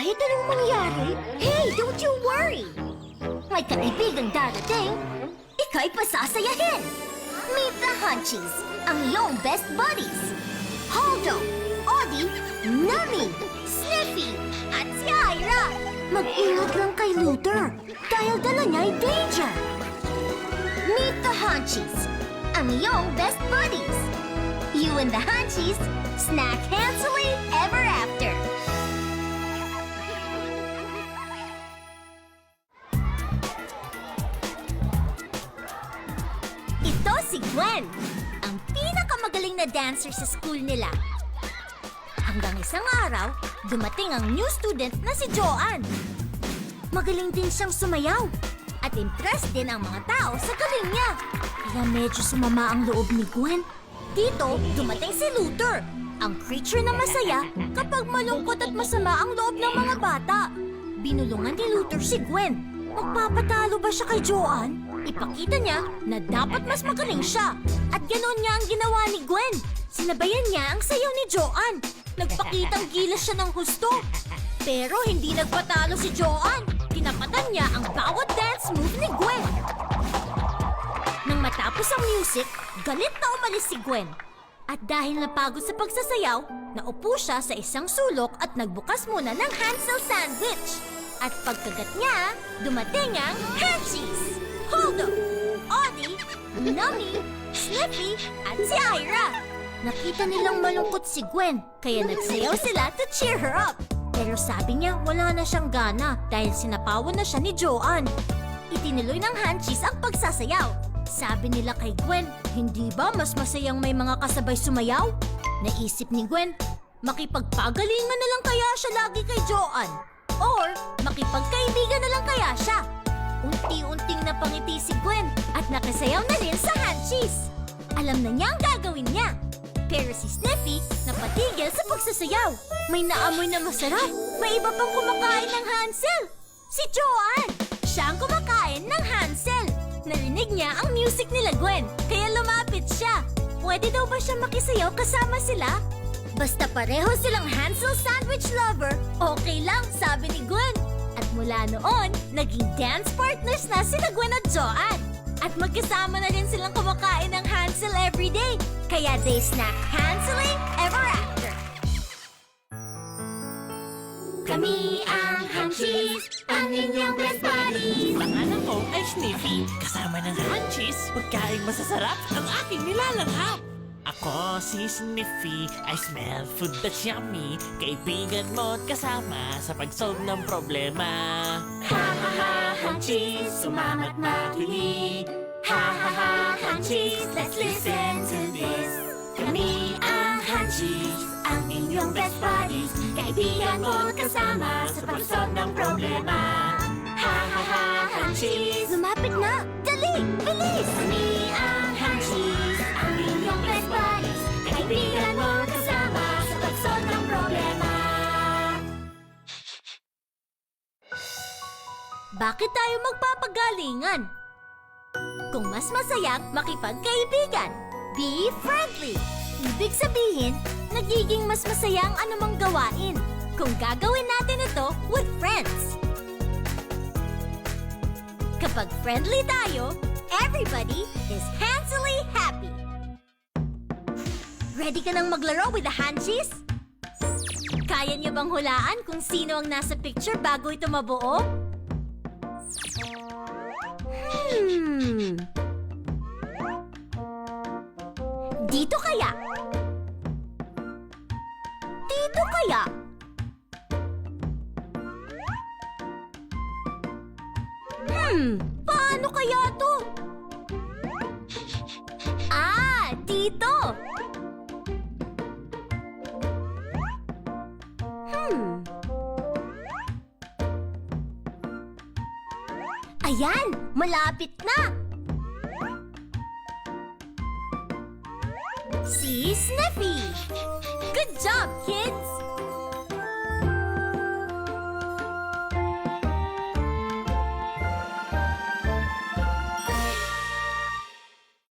Kahit anong mangyari, hey, don't you worry! May kaibigang darating, ikaw'y pasasayahin! Meet the Hunchies, ang iyong best buddies! Holdo, Audie, Nami, Sniffy, at si Ira! Mag-ingat lang kay Luther dahil dala niya'y danger! Meet the Hunchies, ang iyong best buddies! You and the Hunchies, snack handsily ever after! Ito si Gwen, ang pinakamagaling na dancer sa school nila. Hanggang isang araw, dumating ang new student na si Joanne. Magaling din siyang sumayaw at impressed din ang mga tao sa galing niya. Kaya medyo sumama ang loob ni Gwen. Dito, dumating si Luther, ang creature na masaya kapag malungkot at masama ang loob ng mga bata. Binulungan ni Luther si Gwen. Magpapatalo ba siya kay Joanne? Ipakita niya na dapat mas magaling siya. At ganon niya ang ginawa ni Gwen. Sinabayan niya ang sayaw ni Joanne. Nagpakitang gilas siya ng husto. Pero hindi nagpatalo si Joanne. Tinapatan niya ang bawat dance move ni Gwen. Nang matapos ang music, galit na umalis si Gwen. At dahil napagod sa pagsasayaw, naupo siya sa isang sulok at nagbukas muna ng Hansel sandwich. At pagkagat niya, dumating ang Hunchies! Holdo, Audie, Nami, Sniffy, at si Ira. Nakita nilang malungkot si Gwen, kaya nagsayaw sila to cheer her up. Pero sabi niya wala na siyang gana dahil sinapawan na siya ni Joanne. Itinuloy ng Hunchies ang pagsasayaw. Sabi nila kay Gwen, hindi ba mas masayang may mga kasabay sumayaw? Naisip ni Gwen, makipagpagalingan na lang kaya siya lagi kay Joanne. Or makipagkaibigan na lang kaya siya. Unti-unting napangiti si Gwen at nakasayaw na rin sa Hunchies. Alam na niya ang gagawin niya. Pero si Sniffy napatigil sa pagsasayaw. May naamoy na masarap. May iba pang kumakain ng Hansel. Si Joanne! Siya ang kumakain ng Hansel. Narinig niya ang music nila Gwen, kaya lumapit siya. Pwede daw ba siya makisayaw kasama sila? Basta pareho silang Hansel sandwich lover, okay lang, sabi ni Gwen. At mula noon, naging dance partners na sila Gwen at Joanne. At magkasama na rin silang kumakain ng Hansel everyday. Kaya they snack Hansely ever after. Kami ang Hunchies, ang inyong best buddies. Pangalan ko ay Sniffy. Kasama ng Hunchies, pagkain masasarap ang aking nilalanghap. Ako si Sniffy, I smell food that's yummy. Kaibigan mo at kasama sa pag-solve ng problema. Ha ha ha, Hunchies, sumama't makinig. Ha ha ha, Hunchies, let's listen to this. Kami ang Hunchies, ang inyong best buddies. Kaibigan mo at kasama sa pag-solve ng problema. Ha ha ha, Hunchies, lumapit na! Dali! Bilis! Kami ang Hunchies, ang inyong best buddies. Kaibigan mo at kasama sa pag-solve ng problema. Bakit tayo magpapagalingan? Kung mas masayang makipagkaibigan, be friendly. Ibig sabihin, nagiging mas masaya ang anumang gawain kung gagawin natin ito with friends. Kapag friendly tayo, everybody is Hansely happy. Ready ka nang maglaro with the Hunchies? Kaya niyo bang hulaan kung sino ang nasa picture bago ito mabuo? Dito kaya? Dito kaya? Paano kaya to? Ah, dito! Ayan! Malapit na! Si Sniffy! Good job, kids!